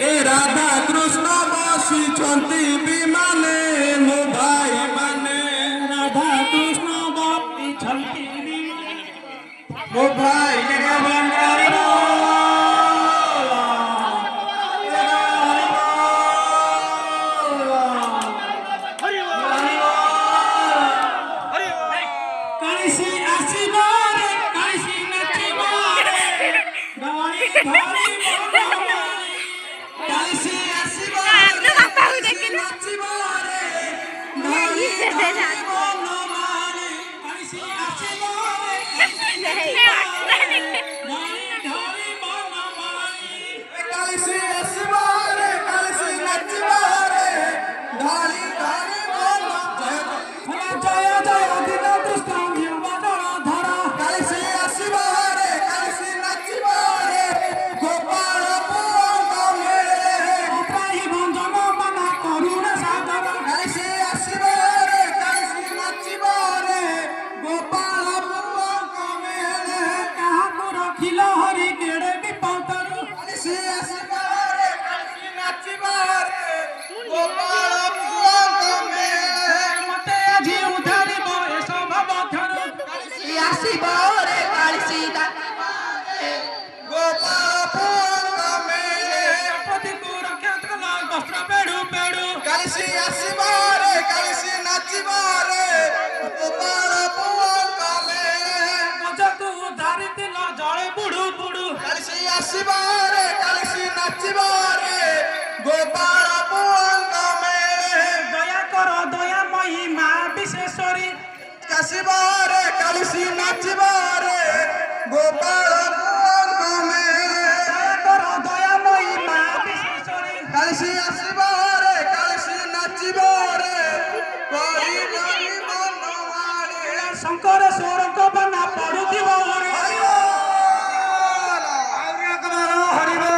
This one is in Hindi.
ए राधा कृष्ण बसिଛନ୍ତି विमाने मो भाई माने राधा कृष्ण बसिଛନ୍ତି विमाने मो भाई काळीसी आसीबो रे काळीसी नाचिबो रे गाणी धरी बनमाली कालिसी आसीबो रे कालिसी नाचिबो रे गाणी धरी बनमाली काळीसी आसीबो रे काळीसी नाचिबो रे गाणी धरी बनमाली कालिसी आसीबो रे कालिसी नाचिबो रे गाणी धरी भला जय जय दिन कृष्ण जीवदर धरा कालिसी आसीबो रे कालिसी नाचिबो रे गोपाल पुरंग मेले त्राही भंजन मना करुण सागर कालिसी आसीबो रे कालिसी नाचिबो रे गोपाल पुरंग मेले काहाକୁ ରଖିଲ ହରି କେଡ଼େ ବିପଦରୁ कालिसी आसीबो रे कालिसी नाचिबो रे गोपाल पुरंग मेले ମତେ ଆଜି ଉଦ୍ଧାରିବ ଏସବ ମଧ୍ୟରୁ कालिसी आसीबो रे कालिसी नाचिबो रे गोपाल पुरंग मेले ପତିକୁ ରକ୍ଷା କଲ ବସ୍ତ୍ର ପେଡ଼ୁ ପେଡ଼ୁ कालिसी आसीबो रे कालिसी नाचिबो रे गोपाल पुरंग मेले ଗଜକୁ ଉଦ୍ଧାରିଥିଲ ଜଳେ ବୁଡ଼ୁ ବୁଡ଼ୁ कालिसी आसीबो रे कालिसी नाचिबो रे गोपाल पुरंग मेले ଦୟା କର ଦୟାମୟୀ ମା ବିଶେଷରୀ काशिबो रे कालिसी नाचिबो रे गोपाल पुरंग मेले ଦୟା କର ଦୟାମୟୀ ମା ବିଶେଷରୀ कालिसी आसीबो रे कालिसी नाचिबो रे करी करी बनमाली ଶଙ୍କର ସ୍ୱରଙ୍କ ବନ